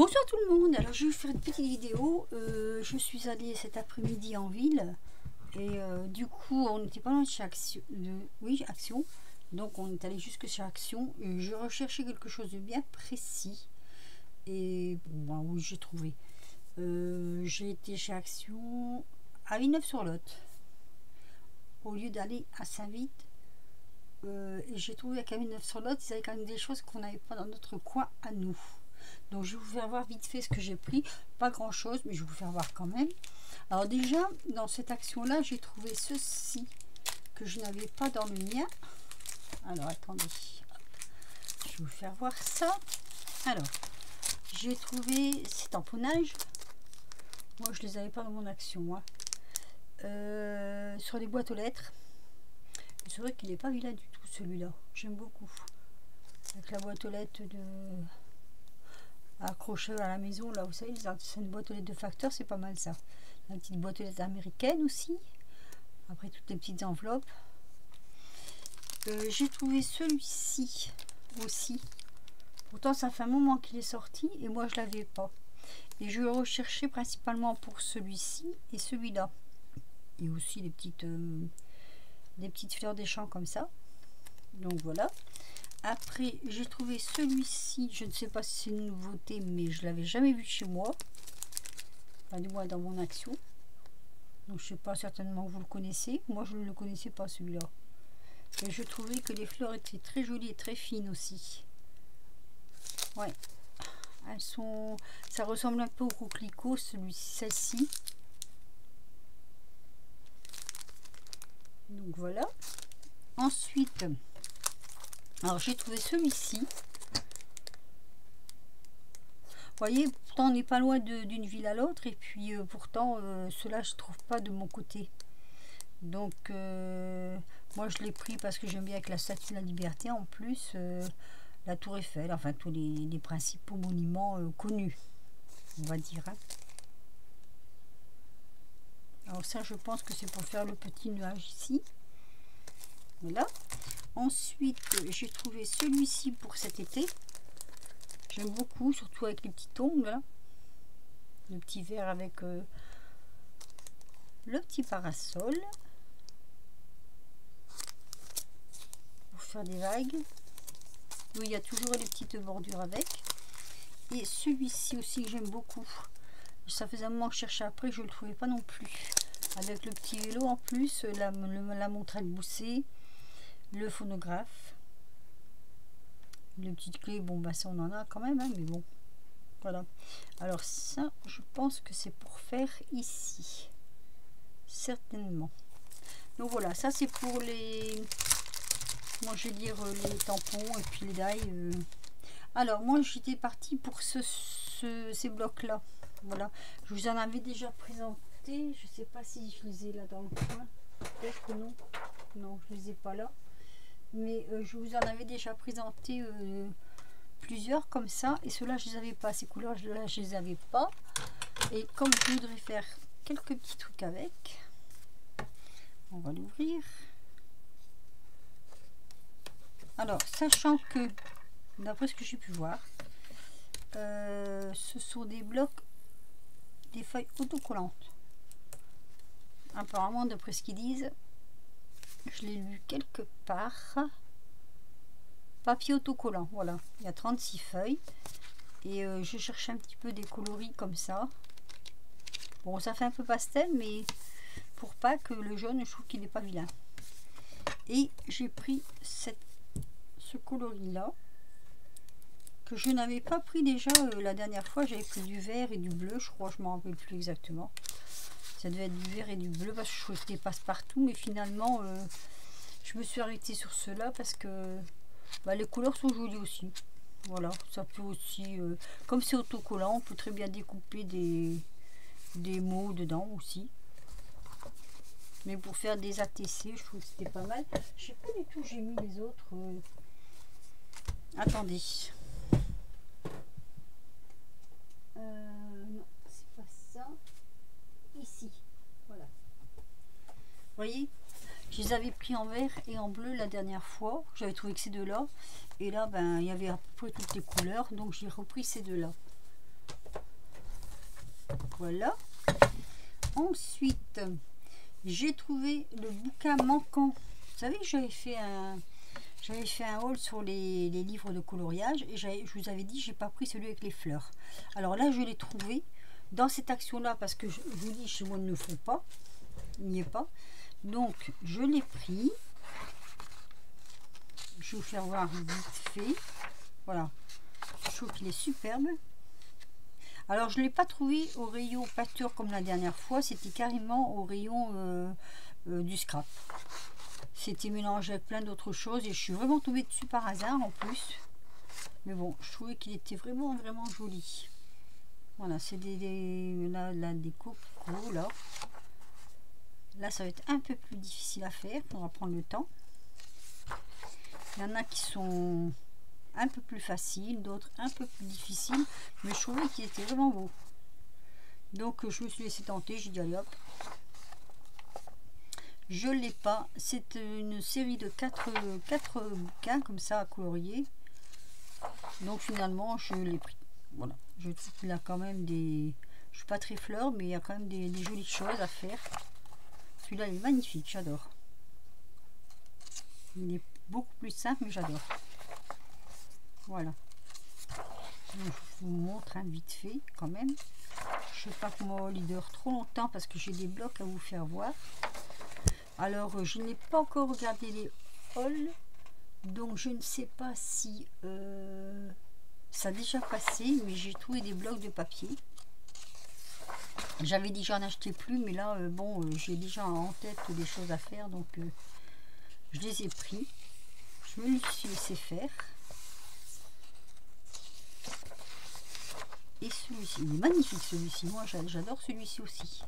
Bonsoir tout le monde, alors je vais vous faire une petite vidéo. Je suis allée cet après-midi en ville et du coup on n'était pas loin de chez Action, Action, donc on est allé jusque chez Action et je recherchais quelque chose de bien précis et bon, oui, j'ai trouvé. J'ai été chez Action à Villeneuve-sur-Lot au lieu d'aller à Saint-Vite. Et j'ai trouvé qu'à Villeneuve-sur-Lot ils avaient quand même des choses qu'on n'avait pas dans notre coin à nous. Donc je vais vous faire voir vite fait ce que j'ai pris, pas grand chose mais je vais vous faire voir quand même. Alors déjà dans cette action là j'ai trouvé ceci que je n'avais pas dans le mien. Alors attendez, je vais vous faire voir ça. Alors j'ai trouvé ces tamponnages, moi je les avais pas dans mon action, sur les boîtes aux lettres. C'est vrai qu'il n'est pas vilain du tout celui-là, j'aime beaucoup, avec la boîte aux lettres de accroché à la maison, là vous savez, c'est une boîte aux lettres de facteur, c'est pas mal ça. La petite boîte aux lettres américaine aussi, après toutes les petites enveloppes. J'ai trouvé celui-ci aussi, pourtant ça fait un moment qu'il est sorti et moi je l'avais pas, et je recherchais principalement pour celui-ci et celui-là, et aussi des petites fleurs des champs comme ça. Donc voilà. Après j'ai trouvé celui-ci, je ne sais pas si c'est une nouveauté mais je l'avais jamais vu chez moi, enfin du moins dans mon action, donc je sais pas, certainement vous le connaissez, moi je ne le connaissais pas celui-là, et je trouvais que les fleurs étaient très jolies et très fines aussi. Ouais, elles sont, ça ressemble un peu au coquelicot, celle-ci. Donc voilà. Ensuite, alors j'ai trouvé celui-ci. Vous voyez, pourtant on n'est pas loin d'une ville à l'autre, et puis pourtant cela je trouve pas de mon côté. Donc moi je l'ai pris parce que j'aime bien avec la statue de la Liberté, en plus la Tour Eiffel, enfin tous les principaux monuments connus, on va dire. Alors ça je pense que c'est pour faire le petit nuage ici. Voilà. Ensuite, j'ai trouvé celui-ci pour cet été. J'aime beaucoup, surtout avec les petits ongles. Là. Le petit verre avec le petit parasol. Pour faire des vagues. Oui, il y a toujours les petites bordures avec. Et celui-ci aussi que j'aime beaucoup. Ça faisait un moment que je cherchais après, je ne le trouvais pas non plus. Avec le petit vélo en plus, la montre à gousset. Le phonographe, les petites clés, bon bah ça on en a quand même, mais bon, voilà. Alors ça je pense que c'est pour faire ici, certainement. Donc voilà, ça c'est pour les, moi je vais dire les tampons et puis les dailles. Alors moi j'étais partie pour ces blocs là, voilà, je vous en avais déjà présenté, je sais pas si je les ai là dans le coin, peut-être que non, non je les ai pas là. Mais je vous en avais déjà présenté plusieurs comme ça, et ceux-là je les avais pas, ces couleurs là je les avais pas, et comme je voudrais faire quelques petits trucs avec, on va l'ouvrir. Alors sachant que d'après ce que j'ai pu voir, ce sont des blocs, des feuilles autocollantes apparemment, d'après ce qu'ils disent. Je l'ai lu quelque part. Papier autocollant, voilà. Il y a 36 feuilles. Et je cherche un petit peu des coloris comme ça. Bon, ça fait un peu pastel, mais pour pas que le jaune, je trouve qu'il n'est pas vilain. Et j'ai pris ce coloris-là, que je n'avais pas pris déjà la dernière fois. J'avais pris du vert et du bleu, je crois, je ne m'en rappelle plus exactement. Ça devait être du vert et du bleu parce que je trouvais que c'était passe-partout, mais finalement je me suis arrêtée sur cela parce que bah, les couleurs sont jolies aussi. Voilà, ça peut aussi, comme c'est autocollant, on peut très bien découper des mots dedans aussi. Mais pour faire des ATC, je trouve que c'était pas mal. Je sais pas du tout, j'ai mis les autres. Attendez. Non, c'est pas ça. Ici, voilà. Vous voyez, je les avais pris en vert et en bleu la dernière fois. J'avais trouvé que ces deux-là. Et là, ben, il y avait à peu près toutes les couleurs. Donc, j'ai repris ces deux-là. Voilà. Ensuite, j'ai trouvé le bouquin manquant. Vous savez que j'avais fait un haul sur les livres de coloriage et je vous avais dit j'ai pas pris celui avec les fleurs. Alors là je l'ai trouvé dans cette action là parce que je vous dis chez moi ils ne le font pas, il n'y est pas. Donc je l'ai pris. Je vais vous faire voir vite fait. Voilà. Je trouve qu'il est superbe. Alors je ne l'ai pas trouvé au rayon pâture comme la dernière fois, c'était carrément au rayon du scrap. C'était mélangé avec plein d'autres choses et je suis vraiment tombée dessus par hasard en plus. Mais bon, je trouvais qu'il était vraiment joli. Voilà, c'est des cocos là. Là, ça va être un peu plus difficile à faire, on va prendre le temps. Il y en a qui sont un peu plus faciles, d'autres un peu plus difficiles, mais je trouvais qu'il était vraiment beau. Donc je me suis laissé tenter, j'ai dit allez hop. Je l'ai pas, c'est une série de 4 bouquins comme ça à colorier. Donc finalement je l'ai pris. Voilà, je trouve qu'il a quand même des... Je suis pas très fleur, mais il y a quand même des jolies choses à faire. Celui-là il est magnifique, j'adore. Il est beaucoup plus simple, mais j'adore. Voilà. Donc, je vous montre vite fait quand même. Je ne vais pas que mon leader trop longtemps parce que j'ai des blocs à vous faire voir. Alors je n'ai pas encore regardé les hauls, donc je ne sais pas si ça a déjà passé, mais j'ai trouvé des blocs de papier. J'avais dit j'en achetais plus, mais là bon j'ai déjà en tête des choses à faire, donc je les ai pris. Je me suis laissé faire. Et celui-ci, il est magnifique celui-ci. Moi j'adore celui-ci aussi.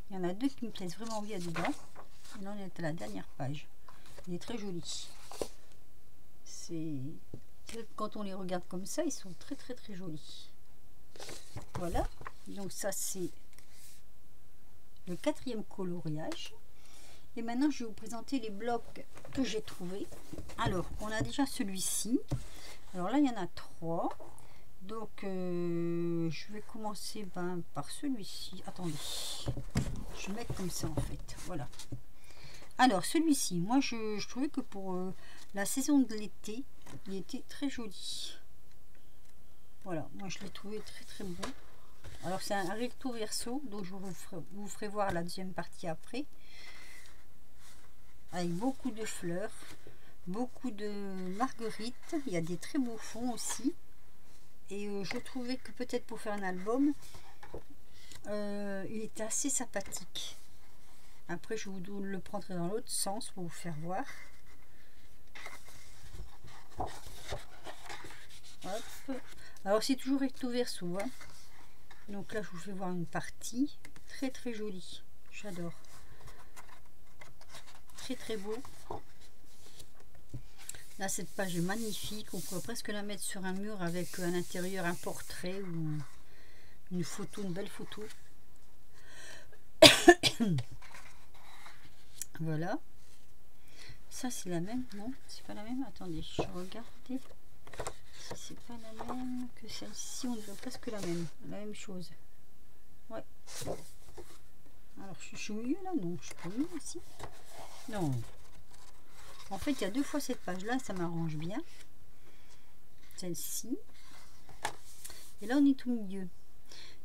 Il y en a deux qui me plaisent vraiment bien dedans. Et là on est à la dernière page. Il est très joli. C'est quand on les regarde comme ça, ils sont très jolis. Voilà. Donc ça c'est le 4e coloriage. Et maintenant je vais vous présenter les blocs que j'ai trouvés. Alors on a déjà celui-ci. Alors là il y en a 3. Donc je vais commencer par celui-ci. Attendez, je vais mettre comme ça en fait. Voilà. Alors celui-ci, moi je trouvais que pour la saison de l'été, il était très joli. Voilà, moi je l'ai trouvé très beau. Alors c'est un recto verso, donc je vous ferai voir la deuxième partie après. Avec beaucoup de fleurs, beaucoup de marguerites. Il y a des très beaux fonds aussi. Et je trouvais que peut-être pour faire un album, il était assez sympathique. Après, je vous le prendrai dans l'autre sens pour vous faire voir. Hop. Alors, c'est toujours recto verso. Hein. Donc là, je vous fais voir une partie. Très jolie. J'adore. Très beau. Là, cette page est magnifique. On pourrait presque la mettre sur un mur avec à l'intérieur un portrait ou une photo, une belle photo. Voilà. Ça, c'est la même, non? C'est pas la même? Attendez, je regarde. Si c'est pas la même que celle-ci, on dirait presque la même chose. Ouais. Alors, je suis au milieu là? Non, je suis pas au milieu aussi. Non. En fait, il y a 2 fois cette page-là, ça m'arrange bien. Celle-ci. Et là, on est au milieu.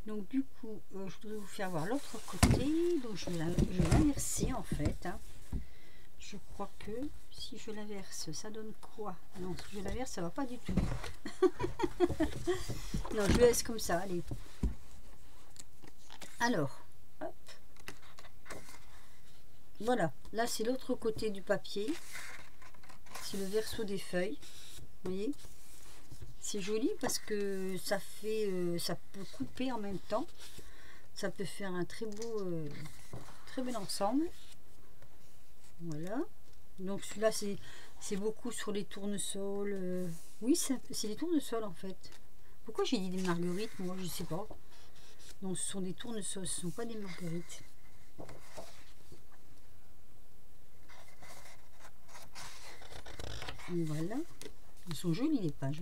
Donc, du coup, je voudrais vous faire voir l'autre côté. Donc, je vais l'inverser, en fait. Hein. Je crois que si je l'inverse, ça donne quoi? Non, si je l'inverse, ça va pas du tout. Non, je laisse comme ça, allez. Alors, hop. Voilà. Là, c'est l'autre côté du papier. C'est le verso des feuilles, vous voyez, c'est joli parce que ça fait ça peut couper en même temps, ça peut faire un très bel ensemble. Voilà, donc celui-là c'est beaucoup sur les tournesols. Oui, c'est des tournesols en fait. Pourquoi j'ai dit des marguerites? Moi je sais pas. Non, ce sont des tournesols, ce ne sont pas des marguerites. Voilà, elles sont jolies les pages,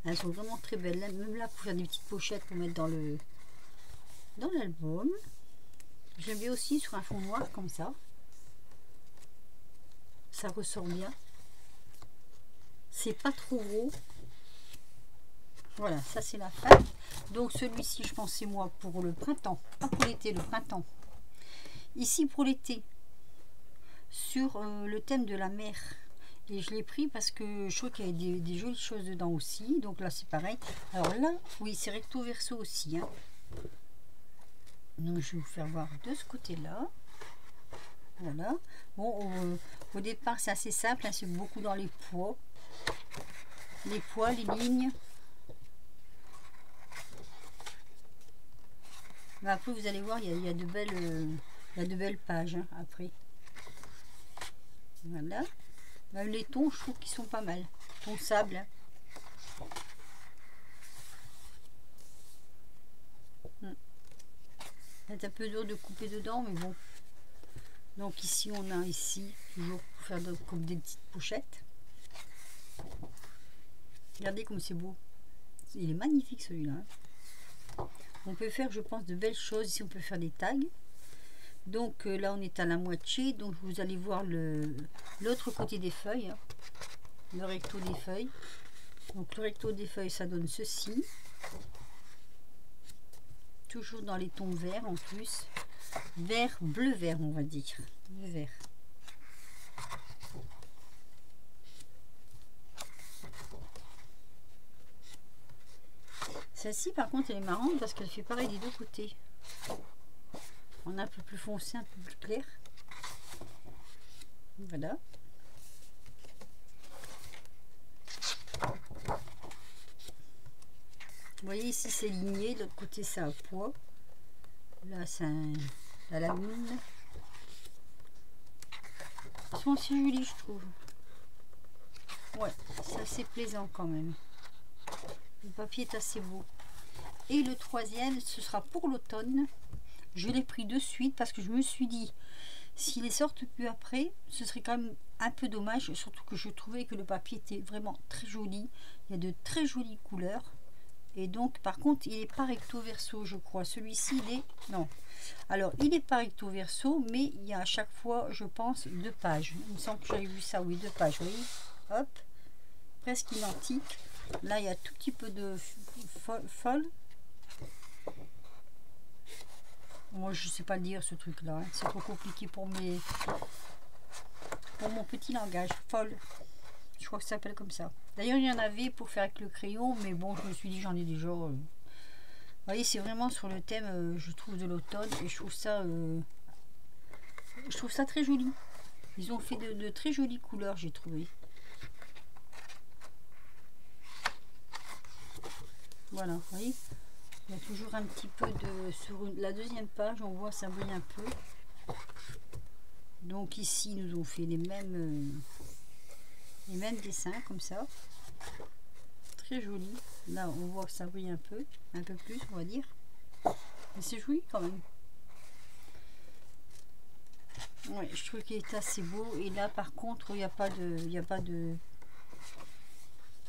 elles sont vraiment très belles. Même là pour faire des petites pochettes pour mettre dans le dans l'album. J'aime bien aussi sur un fond noir comme ça. Ça ressort bien. C'est pas trop gros. Voilà, ça c'est la fin. Donc celui-ci, je pense, c'est moi pour le printemps. Pas pour l'été, le printemps. Ici pour l'été, sur le thème de la mer. Et je l'ai pris parce que je trouve qu'il y a des jolies choses dedans aussi. Donc là, c'est pareil. Alors là, oui, c'est recto verso aussi. Hein. Donc je vais vous faire voir de ce côté-là. Voilà. Bon, au départ, c'est assez simple. Hein, c'est beaucoup dans les poids. Les poids, les lignes. Mais après, vous allez voir, il y a de belles pages hein, après. Voilà. Même les tons, je trouve qu'ils sont pas mal. Ton sable. Hein. C'est un peu dur de couper dedans, mais bon. Donc ici, on a ici, toujours pour faire comme des petites pochettes. Regardez comme c'est beau. Il est magnifique celui-là. Hein. On peut faire, je pense, de belles choses. Ici, on peut faire des tags. Donc là, on est à la moitié. Donc vous allez voir l'autre côté des feuilles. Hein. Le recto des feuilles. Donc le recto des feuilles, ça donne ceci. Toujours dans les tons verts en plus. Vert, bleu-vert, on va dire. Le vert. Celle-ci, par contre, elle est marrante parce qu'elle fait pareil des deux côtés. On a un peu plus foncé, un peu plus clair. Voilà. Vous voyez ici, c'est ligné. De l'autre côté, c'est à poids. Là, c'est la lamine. Ils sont aussi jolis, je trouve. Ouais, c'est assez plaisant quand même. Le papier est assez beau. Et le troisième, ce sera pour l'automne. Je l'ai pris de suite parce que je me suis dit, s'il les sortent plus après, ce serait quand même un peu dommage. Surtout que je trouvais que le papier était vraiment très joli. Il y a de très jolies couleurs. Et donc, par contre, il est pas recto verso, je crois. Celui-ci, il est... Non. Alors, il est pas recto verso, mais il y a à chaque fois, je pense, 2 pages. Il me semble que j'avais vu ça, oui, 2 pages. Vous voyez, hop, presque identique. Là, il y a tout petit peu de folle. Moi, je sais pas le dire, ce truc-là. Hein. C'est trop compliqué pour mon petit langage. Folle. Je crois que ça s'appelle comme ça. D'ailleurs, il y en avait pour faire avec le crayon, mais bon, je me suis dit, j'en ai déjà. Vous voyez, c'est vraiment sur le thème, je trouve, de l'automne, et je trouve ça très joli. Ils ont fait de très jolies couleurs, j'ai trouvé. Voilà, vous voyez, il y a toujours un petit peu de... Sur la deuxième page, on voit ça brille un peu. Donc ici, ils nous ont fait les mêmes dessins, comme ça. Très joli. Là, on voit que ça brille un peu plus, on va dire. Mais c'est joli quand même. Ouais, je trouve qu'il est assez beau. Et là, par contre, il n'y a pas de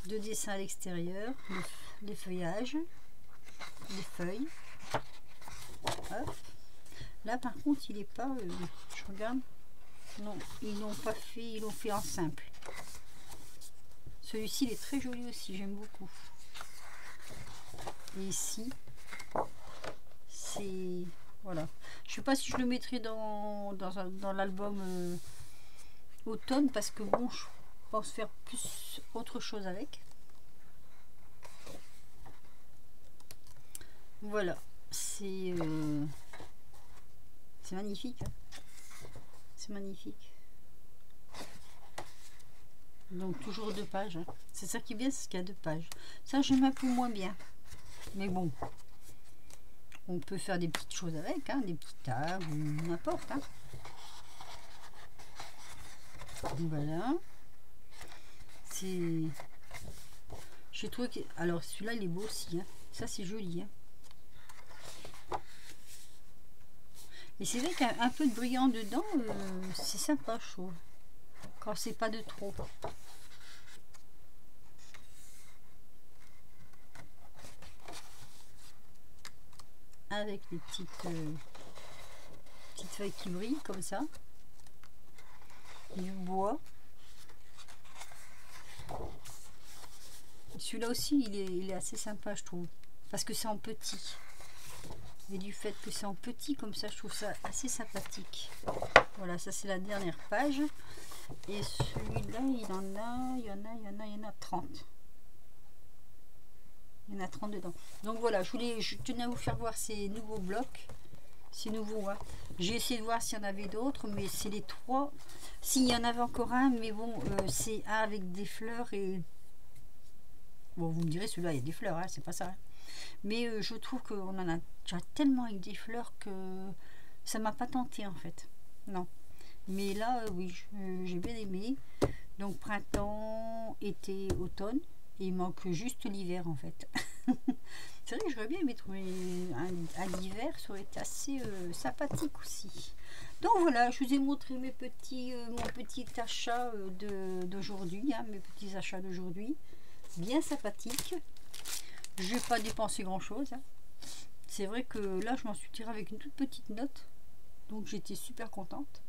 dessin à l'extérieur. Les feuillages, les feuilles. Hop. Là, par contre, il n'est pas... je regarde. Non, ils l'ont pas fait, ils l'ont fait en simple. Celui-ci, il est très joli aussi, j'aime beaucoup. Et ici, c'est... Voilà. Je sais pas si je le mettrai dans l'album automne, parce que bon, je pense faire plus autre chose avec. Voilà. C'est magnifique. Hein. C'est magnifique. Donc toujours 2 pages. Hein. C'est ça qui est bien, c'est qu'il y a 2 pages. Ça, j'aime un peu moins bien. Mais bon, on peut faire des petites choses avec, hein, des petits tags ou n'importe. Hein. Voilà. C'est... J'ai trouvé que... Alors celui-là, il est beau aussi. Hein. Ça, c'est joli. Hein. Et c'est vrai qu'un peu de brillant dedans, c'est sympa, je trouve. Quand c'est pas de trop. avec les petites feuilles qui brillent comme ça, du bois. Celui-là aussi il est assez sympa, je trouve, parce que c'est en petit, et du fait que c'est en petit comme ça, je trouve ça assez sympathique. Voilà, ça c'est la dernière page. Et celui-là, il y en a 30. Il y en a 30 dedans. Donc voilà, je tenais à vous faire voir ces nouveaux blocs. C'est nouveau, hein. J'ai essayé de voir s'il y en avait d'autres, mais c'est les 3. S'il y en avait encore un, mais bon, c'est un avec des fleurs et... Bon, vous me direz, celui-là, il y a des fleurs, hein, c'est pas ça. Hein. Mais je trouve qu'on en a déjà tellement avec des fleurs que ça m'a pas tenté, en fait. Non. Mais là, oui, j'ai bien aimé. Donc, printemps, été, automne. Et il manque juste l'hiver, en fait. C'est vrai que j'aurais bien aimé trouver un hiver, ça aurait été assez sympathique aussi. Donc voilà, je vous ai montré mon petit achat d'aujourd'hui, hein, mes petits achats d'aujourd'hui. Bien sympathique. Je n'ai pas dépensé grand chose. Hein. C'est vrai que là, je m'en suis tirée avec une toute petite note. Donc j'étais super contente.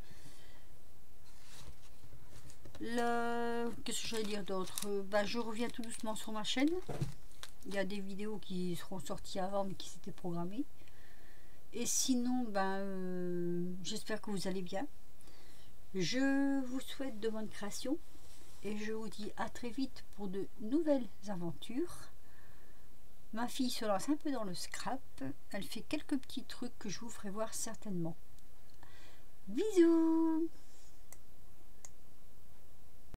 Qu'est-ce que j'allais dire d'autre? Je reviens tout doucement sur ma chaîne. Il y a des vidéos qui seront sorties avant mais qui s'étaient programmées. Et sinon, j'espère que vous allez bien. Je vous souhaite de bonnes créations. Et je vous dis à très vite pour de nouvelles aventures. Ma fille se lance un peu dans le scrap. Elle fait quelques petits trucs que je vous ferai voir certainement. Bisous!